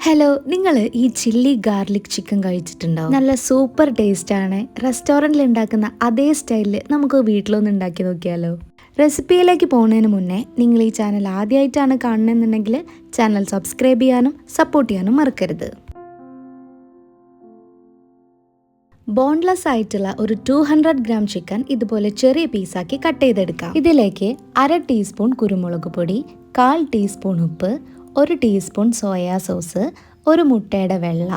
Hello, നിങ്ങൾ ഈ chilli garlic chicken കഴിച്ചിട്ടുണ്ടോ? നല്ല സൂപ്പർ ടേസ്റ്റ് ആണ്. റെസ്റ്റോറൻറ്റിൽ ഉണ്ടാക്കുന്ന അതേ സ്റ്റൈലിൽ നമുക്ക് വീട്ടിലൊന്ന് ഉണ്ടാക്കി നോക്കിയാലോ? റെസിപ്പിയിലേക്ക് പോകുന്നതിന് മുന്നേ നിങ്ങൾ ഈ ചാനൽ ആദ്യമായിട്ടാണ് കാണുന്നതെന്നുണ്ടെങ്കിൽ ചാനൽ സബ്സ്ക്രൈബ് ചെയ്യാനും സപ്പോർട്ട് ചെയ്യാനും മറക്കരുത്. ബോൺലെസ് ആയിട്ടുള്ള ഒരു 200 ഗ്രാം ചിക്കൻ ഇതുപോലെ ചെറിയ പീസാക്കി കട്ട് ചെയ്തെടുക്കാം. ഇതിലേക്ക് 1/2 ടീസ്പൂൺ കുരുമുളക് പൊടി, 1/4 ടീസ്പൂൺ ഉപ്പ്, 1 ടീസ്പൂൺ സോയാ സോസ്, 1 മുട്ടയുടെ വെള്ള,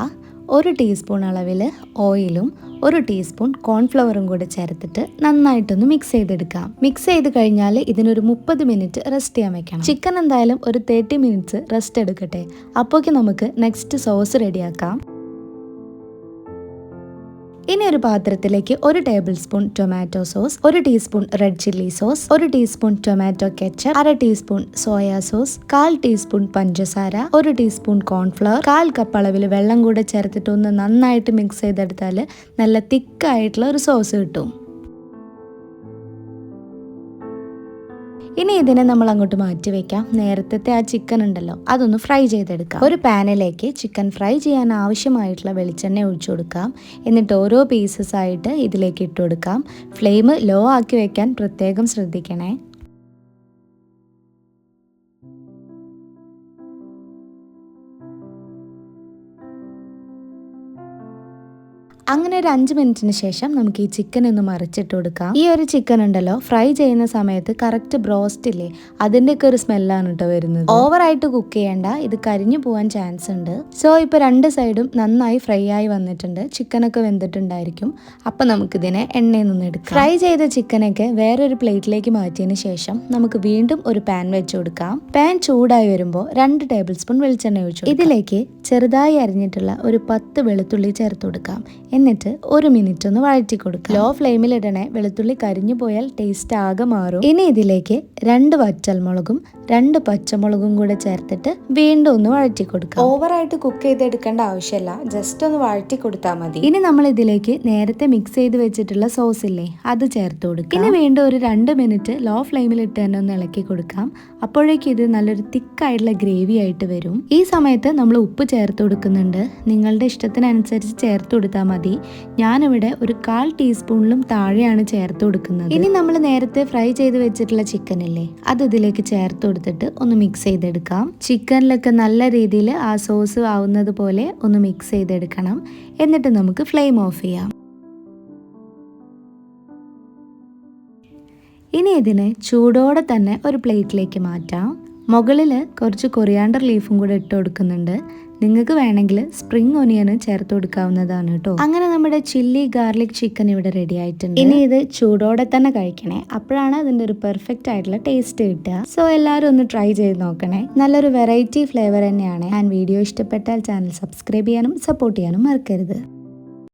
1 ടീസ്പൂൺ അളവിൽ ഓയിലും 1 ടീസ്പൂൺ കോൺഫ്ലവറും കൂടെ ചേർത്തിട്ട് നന്നായിട്ടൊന്ന് മിക്സ് ചെയ്തെടുക്കാം. മിക്സ് ചെയ്ത് കഴിഞ്ഞാൽ ഇതിനൊരു 30 മിനിറ്റ് റെസ്റ്റ് ചെയ്യാൻ വെക്കണം. ചിക്കൻ എന്തായാലും ഒരു 30 മിനിറ്റ്സ് റെസ്റ്റ് എടുക്കട്ടെ. അപ്പോഴേക്ക് നമുക്ക് നെക്സ്റ്റ് സോസ് റെഡിയാക്കാം. ഇനി ഒരു പാത്രത്തിലേക്ക് 1 table spoon tomato sauce, 1 teaspoon red chilli sauce, 1 teaspoon tomato ketchup, 1/2 teaspoon soya sauce, 1/4 teaspoon പഞ്ചസാര, 1 ടീസ്പൂൺ കോൺഫ്ലവർ, 1/4 കപ്പ് അളവിൽ വെള്ളം കൂടെ ചേർത്തിട്ട് ഒന്ന് നന്നായിട്ട് മിക്സ് ചെയ്തെടുത്താൽ നല്ല തിക്കായിട്ടുള്ള ഒരു സോസ് കിട്ടും. ഇനി ഇതിനെ നമ്മൾ അങ്ങോട്ട് മാറ്റി വെക്കാം. നേരത്തെ ആ ചിക്കൻ ഉണ്ടല്ലോ, അതൊന്ന് ഫ്രൈ ചെയ്തെടുക്കാം. ഒരു പാനിലേക്ക് ചിക്കൻ ഫ്രൈ ചെയ്യാൻ ആവശ്യമായിട്ടുള്ള വെളിച്ചെണ്ണ ഒഴിച്ചു കൊടുക്കാം. എന്നിട്ട് ഓരോ പീസസ് ആയിട്ട് ഇതിലേക്ക് ഇട്ട് കൊടുക്കാം. ഫ്ലെയിം ലോ ആക്കി വെക്കാൻ പ്രത്യേകം ശ്രദ്ധിക്കണേ. അങ്ങനെ ഒരു 5 മിനിറ്റിന് ശേഷം നമുക്ക് ഈ ചിക്കൻ ഒന്ന് മറിച്ചിട്ട് കൊടുക്കാം. ഈ ഒരു ചിക്കൻ ഉണ്ടല്ലോ, ഫ്രൈ ചെയ്യുന്ന സമയത്ത് കറക്റ്റ് ബ്രോസ്റ്റ് ഇല്ലേ, അതിൻ്റെയൊക്കെ ഒരു സ്മെല്ലാണ് കേട്ടോ വരുന്നത്. ഓവറായിട്ട് കുക്ക് ചെയ്യേണ്ട, ഇത് കരിഞ്ഞു പോകാൻ ചാൻസ് ഉണ്ട്. സോ ഇപ്പോൾ 2 സൈഡും നന്നായി ഫ്രൈ ആയി വന്നിട്ടുണ്ട്. ചിക്കനൊക്കെ വെന്തിട്ടുണ്ടായിരിക്കും. അപ്പം നമുക്കിതിനെ എണ്ണയിൽ നിന്ന് എടുക്കാം. ഫ്രൈ ചെയ്ത ചിക്കനൊക്കെ വേറൊരു പ്ലേറ്റിലേക്ക് മാറ്റിയതിന് ശേഷം നമുക്ക് വീണ്ടും ഒരു പാൻ വെച്ച് കൊടുക്കാം. പാൻ ചൂടായി വരുമ്പോൾ 2 ടേബിൾ സ്പൂൺ വെളിച്ചെണ്ണ ഒഴിച്ചു. ഇതിലേക്ക് ചെറുതായി അരിഞ്ഞിട്ടുള്ള ഒരു 10 വെളുത്തുള്ളി ചേർത്ത് കൊടുക്കാം. എന്നിട്ട് 1 മിനിറ്റ് ഒന്ന് വഴറ്റി കൊടുക്കുക. ലോ ഫ്ലെയിമിൽ ഇടണേ, വെളുത്തുള്ളി കരിഞ്ഞു പോയാൽ ടേസ്റ്റ് ആകെ മാറും. ഇനി ഇതിലേക്ക് 2 വറ്റൽമുളകും 2 പച്ചമുളകും കൂടെ ചേർത്തിട്ട് വീണ്ടും ഒന്ന് വഴറ്റി കൊടുക്കുക. ഓവറായിട്ട് കുക്ക് ചെയ്തെടുക്കേണ്ട ആവശ്യമില്ല, ജസ്റ്റ് ഒന്ന് വഴറ്റി കൊടുത്താൽ മതി. ഇനി നമ്മൾ ഇതിലേക്ക് നേരത്തെ മിക്സ് ചെയ്ത് വെച്ചിട്ടുള്ള സോസ് ഇല്ലേ, അത് ചേർത്ത് കൊടുക്കുക. ഇനി വീണ്ടും ഒരു 2 മിനിറ്റ് ലോ ഫ്ലെയിമിൽ ഇട്ട് തന്നെ ഒന്ന് ഇളക്കി കൊടുക്കാം. അപ്പോഴേക്കും ഇത് നല്ലൊരു തിക്കായിട്ടുള്ള ഗ്രേവി ആയിട്ട് വരും. ഈ സമയത്ത് നമ്മൾ ഉപ്പ് ചേർത്ത് കൊടുക്കുന്നുണ്ട്. നിങ്ങളുടെ ഇഷ്ടത്തിനനുസരിച്ച് ചേർത്ത് കൊടുത്താൽ മതി. ഞാനിവിടെ ഒരു 1/4 ടീസ്പൂണിലും താഴെയാണ് ചേർത്ത് കൊടുക്കുന്നത്. ഇനി നമ്മൾ നേരത്തെ ഫ്രൈ ചെയ്ത് വെച്ചിട്ടുള്ള ചിക്കൻ ഇല്ലേ, അത് ഇതിലേക്ക് ചേർത്ത് കൊടുത്തിട്ട് ഒന്ന് മിക്സ് ചെയ്തെടുക്കാം. ചിക്കനിലൊക്കെ നല്ല രീതിയിൽ ആ സോസ് ആവുന്നത് പോലെ ഒന്ന് മിക്സ് ചെയ്തെടുക്കണം. എന്നിട്ട് നമുക്ക് ഫ്ലെയിം ഓഫ് ചെയ്യാം. ഇനി ഇതിനെ ചൂടോടെ തന്നെ ഒരു പ്ലേറ്റിലേക്ക് മാറ്റാം. മുകളിൽ കുറച്ച് കൊറിയാണ്ടർ ലീഫും കൂടെ ഇട്ട് കൊടുക്കുന്നുണ്ട്. നിങ്ങൾക്ക് വേണമെങ്കിൽ സ്പ്രിംഗ് ഒനിയൻ ചേർത്ത് കൊടുക്കാവുന്നതാണ് കേട്ടോ. അങ്ങനെ നമ്മുടെ ചില്ലി ഗാർലിക് ചിക്കൻ ഇവിടെ റെഡി ആയിട്ടുണ്ട്. ഇനി ഇത് ചൂടോടെ തന്നെ കഴിക്കണേ, അപ്പോഴാണ് അതിൻ്റെ ഒരു പെർഫെക്റ്റ് ആയിട്ടുള്ള ടേസ്റ്റ് കിട്ടുക. സോ എല്ലാവരും ഒന്ന് ട്രൈ ചെയ്ത് നോക്കണേ. നല്ലൊരു വെറൈറ്റി ഫ്ലേവർ തന്നെയാണ്. ആൻഡ് വീഡിയോ ഇഷ്ടപ്പെട്ടാൽ ചാനൽ സബ്സ്ക്രൈബ് ചെയ്യാനും സപ്പോർട്ട് ചെയ്യാനും മറക്കരുത്.